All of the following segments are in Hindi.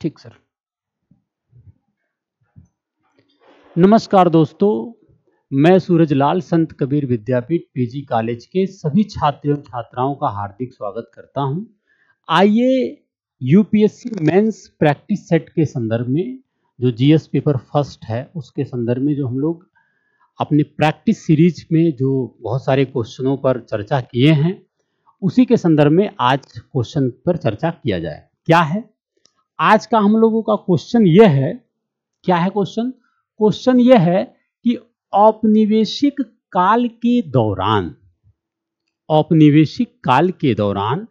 ठीक सर। नमस्कार दोस्तों, मैं सूरजलाल संत कबीर विद्यापीठ पीजी कॉलेज के सभी छात्रों छात्राओं का हार्दिक स्वागत करता हूं। आइए यूपीएससी मेंस प्रैक्टिस सेट के संदर्भ में जो जीएस पेपर फर्स्ट है उसके संदर्भ में जो हम लोग अपनी प्रैक्टिस सीरीज में जो बहुत सारे क्वेश्चनों पर चर्चा किए हैं उसी के संदर्भ में आज क्वेश्चन पर चर्चा किया जाए। क्या है आज का हम लोगों का क्वेश्चन? यह है, क्या है क्वेश्चन? क्वेश्चन यह है कि औपनिवेशिक काल के दौरान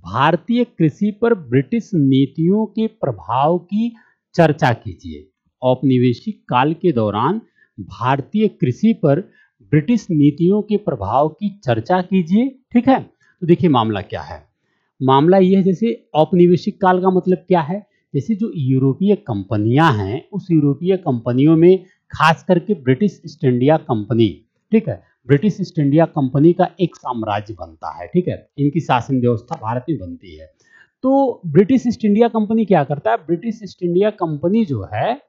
भारतीय कृषि पर ब्रिटिश नीतियों के प्रभाव की चर्चा कीजिए। औपनिवेशिक काल के दौरान भारतीय कृषि पर ब्रिटिश नीतियों के प्रभाव की चर्चा कीजिए। ठीक है, तो देखिए मामला क्या है। मामला यह है, जैसे औपनिवेशिक काल का मतलब क्या है, जैसे जो यूरोपीय कंपनियां हैं उस यूरोपीय कंपनियों में खास करके ब्रिटिश ईस्ट इंडिया कंपनी, ठीक है, ब्रिटिश ईस्ट इंडिया कंपनी का एक साम्राज्य बनता है। ठीक है, इनकी शासन व्यवस्था भारत में बनती है। तो ब्रिटिश ईस्ट इंडिया कंपनी क्या करता है? ब्रिटिश ईस्ट इंडिया कंपनी जो है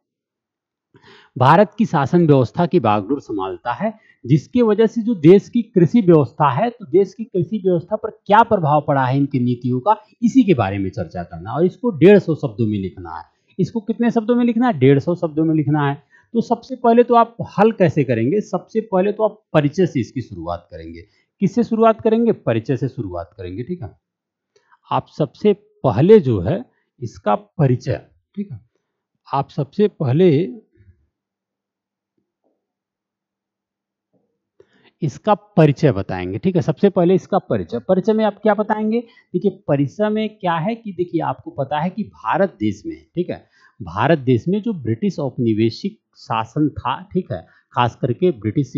भारत की शासन व्यवस्था की बागडोर संभालता है, जिसकी वजह से जो देश की कृषि व्यवस्था है, तो देश की कृषि व्यवस्था पर क्या प्रभाव पड़ा है इनकी नीतियों का, इसी के बारे में चर्चा करना। और इसको 150 शब्दों में लिखना है। इसको कितने शब्दों में लिखना है? 150 शब्दों में लिखना है। तो सबसे पहले तो आप हल कैसे करेंगे? सबसे पहले तो आप परिचय से इसकी शुरुआत करेंगे। किससे शुरुआत करेंगे? परिचय से शुरुआत करेंगे। ठीक है, आप सबसे पहले जो है इसका परिचय, ठीक है, आप सबसे पहले इसका परिचय बताएंगे। ठीक है, सबसे पहले इसका परिचय में आप क्या बताएंगे? देखिए परिचय में क्या है कि देखिए आपको पता है कि भारत देश में, ठीक है, भारत देश में जो ब्रिटिश औपनिवेशिक शासन था, ठीक है, खास करके ब्रिटिश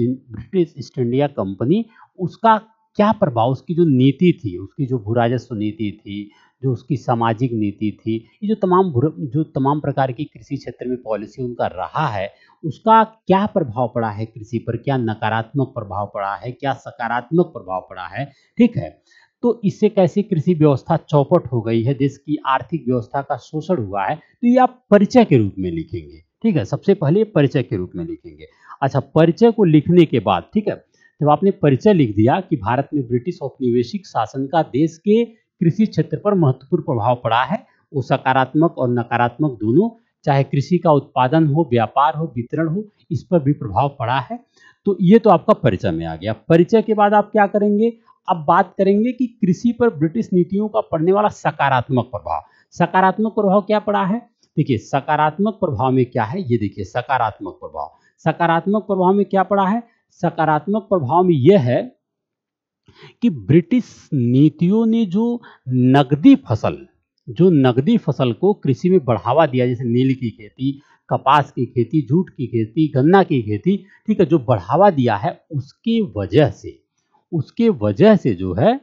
ईस्ट इंडिया कंपनी, उसका क्या प्रभाव, उसकी जो नीति थी, उसकी जो भू राजस्व नीति थी, जो उसकी सामाजिक नीति थी, ये जो तमाम प्रकार की कृषि क्षेत्र में पॉलिसी उनका रहा है, उसका क्या प्रभाव पड़ा है कृषि पर, क्या नकारात्मक प्रभाव पड़ा है, क्या सकारात्मक प्रभाव पड़ा है। ठीक है, तो इससे कैसे कृषि व्यवस्था चौपट हो गई है, देश की आर्थिक व्यवस्था का शोषण हुआ है, तो ये आप परिचय के रूप में लिखेंगे। ठीक है, सबसे पहले परिचय के रूप में लिखेंगे। अच्छा, परिचय को लिखने के बाद, ठीक है, जब आपने परिचय लिख दिया कि भारत में ब्रिटिश औपनिवेशिक शासन का देश के कृषि क्षेत्र पर महत्वपूर्ण प्रभाव पड़ा है, वो सकारात्मक और नकारात्मक दोनों, चाहे कृषि का उत्पादन हो, व्यापार हो, वितरण हो, इस पर भी प्रभाव पड़ा है। तो ये तो आपका परिचय में आ गया। परिचय के बाद आप क्या करेंगे? अब बात करेंगे कि कृषि पर ब्रिटिश नीतियों का पड़ने वाला सकारात्मक प्रभाव। सकारात्मक प्रभाव क्या पड़ा है? देखिए सकारात्मक प्रभाव में क्या है, ये देखिए सकारात्मक प्रभाव, सकारात्मक प्रभाव में क्या पड़ा है? सकारात्मक प्रभाव में यह है कि ब्रिटिश नीतियों ने जो नकदी फसल को कृषि में बढ़ावा दिया, जैसे नील की खेती, कपास की खेती, जूट की खेती, गन्ना की खेती, ठीक है, जो बढ़ावा दिया है उसके वजह से जो है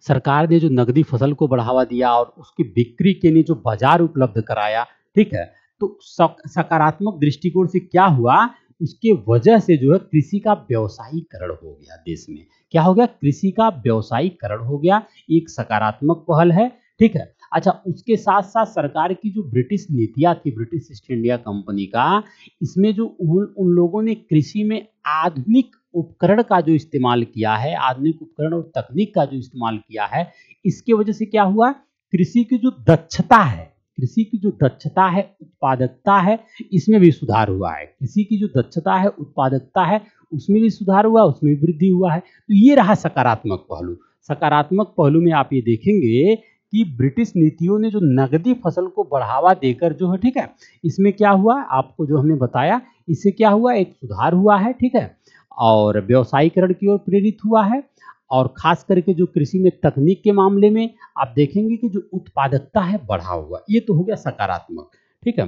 सरकार ने जो नकदी फसल को बढ़ावा दिया और उसकी बिक्री के लिए जो बाजार उपलब्ध कराया, ठीक है, तो सकारात्मक दृष्टिकोण से क्या हुआ, उसके वजह से जो है कृषि का व्यवसायीकरण हो गया देश में। क्या हो गया? कृषि का व्यवसायीकरण हो गया, एक सकारात्मक पहल है। ठीक है, अच्छा, उसके साथ साथ सरकार की जो ब्रिटिश नीतियां थी, ब्रिटिश ईस्ट इंडिया कंपनी का, इसमें जो उन लोगों ने कृषि में आधुनिक उपकरण का जो इस्तेमाल किया है, आधुनिक उपकरण और तकनीक का जो इस्तेमाल किया है, इसके वजह से क्या हुआ? कृषि की जो दक्षता है, कृषि की जो दक्षता है, उत्पादकता है, इसमें भी सुधार हुआ है। कृषि की जो दक्षता है, उत्पादकता है, उसमें भी सुधार हुआ, उसमें भी वृद्धि हुआ है। तो ये रहा सकारात्मक पहलू। सकारात्मक पहलू में आप ये देखेंगे कि ब्रिटिश नीतियों ने जो नकदी फसल को बढ़ावा देकर जो है, ठीक है, इसमें क्या हुआ, आपको जो हमने बताया, इससे क्या हुआ, एक सुधार हुआ है। ठीक है, और व्यवसायीकरण की ओर प्रेरित हुआ है। और खास करके जो कृषि में तकनीक के मामले में आप देखेंगे कि जो उत्पादकता है बढ़ा हुआ, ये तो हो गया सकारात्मक। ठीक है,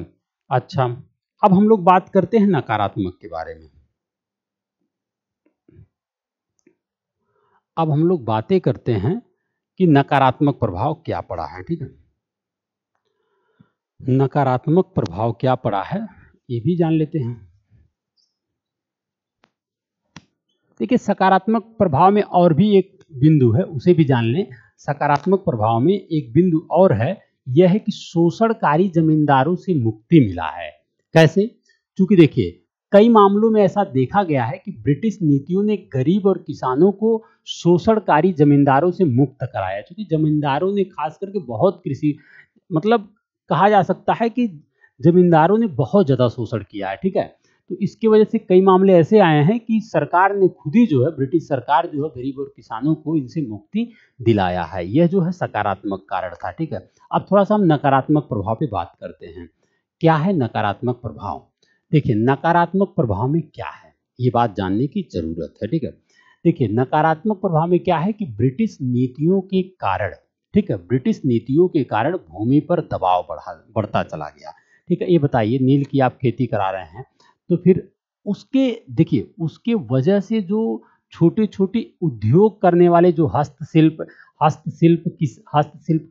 अच्छा, अब हम लोग बात करते हैं नकारात्मक के बारे में। अब हम लोग बातें करते हैं कि नकारात्मक प्रभाव क्या पड़ा है। ठीक है, नकारात्मक प्रभाव क्या पड़ा है ये भी जान लेते हैं। देखिए सकारात्मक प्रभाव में और भी एक बिंदु है, उसे भी जान लें। सकारात्मक प्रभाव में एक बिंदु और है यह है कि शोषणकारी जमींदारों से मुक्ति मिला है। कैसे? क्योंकि देखिए कई मामलों में ऐसा देखा गया है कि ब्रिटिश नीतियों ने गरीब और किसानों को शोषणकारी जमींदारों से मुक्त कराया, क्योंकि जमींदारों ने खास करके बहुत कृषि मतलब कहा जा सकता है कि जमींदारों ने बहुत ज़्यादा शोषण किया है, ठीक है। तो इसकी वजह से कई मामले ऐसे आए हैं कि सरकार ने खुद ही जो है, ब्रिटिश सरकार जो है गरीब और किसानों को इनसे मुक्ति दिलाया है। यह जो है सकारात्मक कारण था, ठीक है। अब थोड़ा सा हम नकारात्मक प्रभाव पे बात करते हैं। क्या है नकारात्मक प्रभाव? देखिए नकारात्मक प्रभाव में क्या है, ये बात जानने की जरूरत है, ठीक है। देखिए नकारात्मक प्रभाव में क्या है कि ब्रिटिश नीतियों के कारण, ठीक है, ब्रिटिश नीतियों के कारण भूमि पर दबाव बढ़ता चला गया, ठीक है। ये बताइए नील की आप खेती करा रहे हैं तो फिर उसके देखिए उसके वजह से जो छोटे छोटे उद्योग करने वाले जो हस्तशिल्प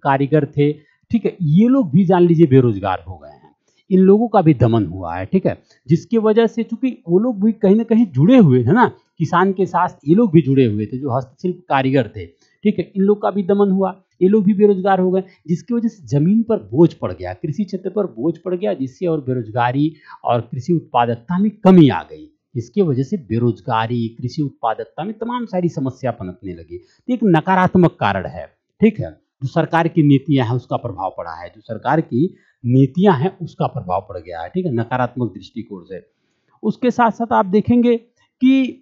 कारीगर थे, ठीक है, ये लोग भी जान लीजिए बेरोजगार हो गए हैं। इन लोगों का भी दमन हुआ है, ठीक है, जिसकी वजह से चूंकि वो लोग भी कहीं ना कहीं जुड़े हुए थे ना किसान के साथ, ये लोग भी जुड़े हुए थे जो हस्तशिल्प कारीगर थे, ठीक है, इन लोग का भी दमन हुआ, ये लोग भी बेरोजगार हो गए, जिसकी वजह से जमीन पर बोझ पड़ गया, कृषि क्षेत्र पर बोझ पड़ गया, जिससे और बेरोजगारी और कृषि उत्पादकता में कमी आ गई। इसकी वजह से बेरोजगारी, कृषि उत्पादकता में तमाम सारी समस्या पनपने लगी। तो एक नकारात्मक कारण है, ठीक है। जो सरकार की नीतियां हैं उसका प्रभाव पड़ा है, जो सरकार की नीतियां हैं उसका प्रभाव पड़ गया है, ठीक है, नकारात्मक दृष्टिकोण से। उसके साथ साथ आप देखेंगे कि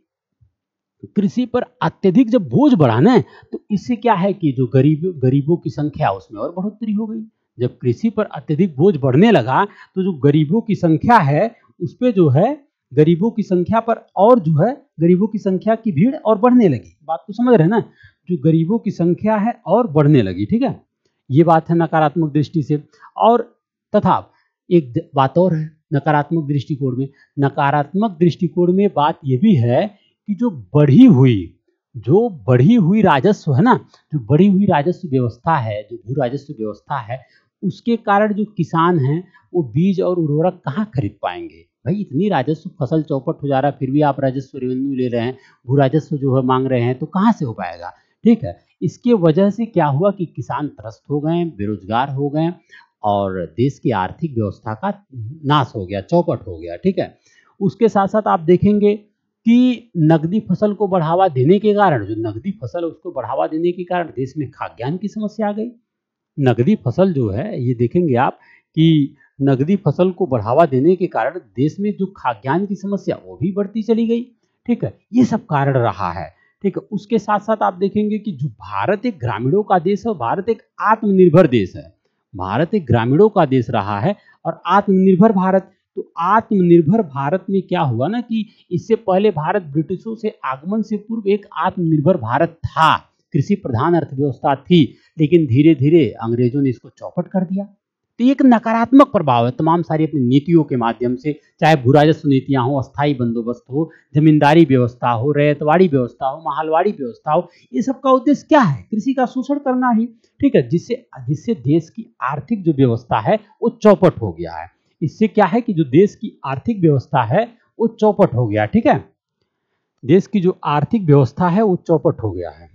कृषि पर अत्यधिक जब बोझ बढ़ा ना, तो इससे क्या है कि जो गरीबों की संख्या उसमें और बढ़ोतरी हो गई। जब कृषि पर अत्यधिक बोझ बढ़ने लगा तो जो गरीबों की संख्या है उस पे जो है गरीबों की संख्या पर और जो है गरीबों की संख्या की भीड़ और बढ़ने लगी। बात को समझ रहे हैं ना, जो गरीबों की संख्या है और बढ़ने लगी, ठीक है, ये बात है नकारात्मक दृष्टि से। और तथा एक बात और है नकारात्मक दृष्टिकोण में बात यह भी है कि जो बढ़ी हुई राजस्व है ना, जो बढ़ी हुई राजस्व व्यवस्था है, जो भू राजस्व व्यवस्था है, उसके कारण जो किसान हैं वो बीज और उर्वरक कहाँ खरीद पाएंगे। भाई इतनी राजस्व, फसल चौपट हो जा रहा है फिर भी आप राजस्व रेवेन्यू ले रहे हैं, भू राजस्व जो है मांग रहे हैं, तो कहाँ से हो पाएगा, ठीक है। इसके वजह से क्या हुआ कि किसान त्रस्त हो गए, बेरोजगार हो गए और देश की आर्थिक व्यवस्था का नाश हो गया, चौपट हो गया, ठीक है। उसके साथ साथ आप देखेंगे कि नकदी फसल को बढ़ावा देने के कारण, जो नकदी फसल है उसको बढ़ावा देने के कारण देश में खाद्यान्न की समस्या आ गई। नकदी फसल जो है ये देखेंगे आप कि नकदी फसल को बढ़ावा देने के कारण देश में जो खाद्यान्न की समस्या वो भी बढ़ती चली गई, ठीक है, ये सब कारण रहा है, ठीक है। उसके साथ साथ आप देखेंगे कि जो भारत एक ग्रामीणों का देश है, भारत एक आत्मनिर्भर देश है, भारत एक ग्रामीणों का देश रहा है और आत्मनिर्भर भारत। तो आत्मनिर्भर भारत में क्या हुआ ना कि इससे पहले भारत ब्रिटिशों से आगमन से पूर्व एक आत्मनिर्भर भारत था, कृषि प्रधान अर्थव्यवस्था थी, लेकिन धीरे धीरे अंग्रेजों ने इसको चौपट कर दिया। तो एक नकारात्मक प्रभाव है तमाम सारी अपनी नीतियों के माध्यम से, चाहे भू राजस्व नीतियां हो, अस्थायी बंदोबस्त हो, जमींदारी व्यवस्था हो, रैयतवाड़ी व्यवस्था हो, महलवाड़ी व्यवस्था हो, ये सब का उद्देश्य क्या है? कृषि का शोषण करना ही, ठीक है, जिससे देश की आर्थिक जो व्यवस्था है वो चौपट हो गया है। इससे क्या है कि जो देश की आर्थिक व्यवस्था है वो चौपट हो गया, ठीक है, देश की जो आर्थिक व्यवस्था है वो चौपट हो गया है,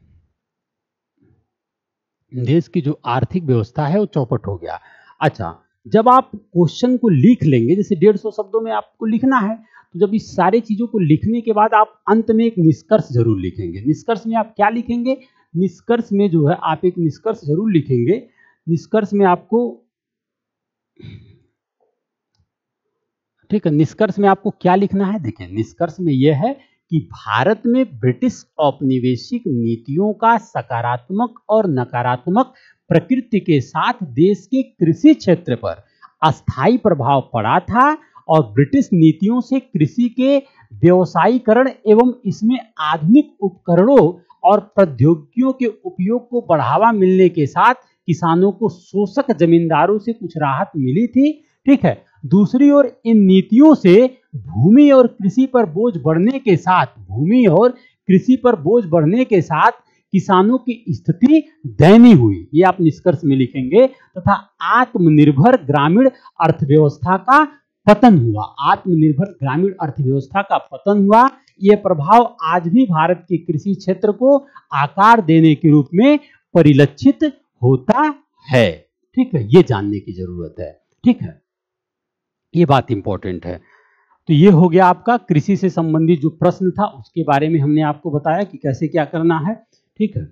देश की जो आर्थिक व्यवस्था है वो चौपट हो गया। अच्छा, जब आप क्वेश्चन को लिख लेंगे, जैसे 150 शब्दों में आपको लिखना है, तो जब इस सारी चीजों को लिखने के बाद आप अंत में एक निष्कर्ष जरूर लिखेंगे। निष्कर्ष में आप क्या लिखेंगे? निष्कर्ष में जो है आप एक निष्कर्ष जरूर लिखेंगे। निष्कर्ष में आपको, ठीक है, निष्कर्ष में आपको क्या लिखना है? देखिए निष्कर्ष में यह है कि भारत में ब्रिटिश औपनिवेशिक नीतियों का सकारात्मक और नकारात्मक प्रकृति के साथ देश के कृषि क्षेत्र पर अस्थायी प्रभाव पड़ा था और ब्रिटिश नीतियों से कृषि के व्यवसायीकरण एवं इसमें आधुनिक उपकरणों और प्रौद्योगिकियों के उपयोग को बढ़ावा मिलने के साथ किसानों को शोषक जमींदारों से कुछ राहत मिली थी, ठीक है। दूसरी ओर इन नीतियों से भूमि और कृषि पर बोझ बढ़ने के साथ किसानों की स्थिति दयनीय हुई, ये आप निष्कर्ष में लिखेंगे, तथा आत्मनिर्भर ग्रामीण अर्थव्यवस्था का पतन हुआ। आत्मनिर्भर ग्रामीण अर्थव्यवस्था का पतन हुआ। यह प्रभाव आज भी भारत के कृषि क्षेत्र को आकार देने के रूप में परिलक्षित होता है, ठीक है, ये जानने की जरूरत है। ठीक है, ये बात इंपॉर्टेंट है। तो ये हो गया आपका कृषि से संबंधित जो प्रश्न था उसके बारे में हमने आपको बताया कि कैसे क्या करना है। ठीक है,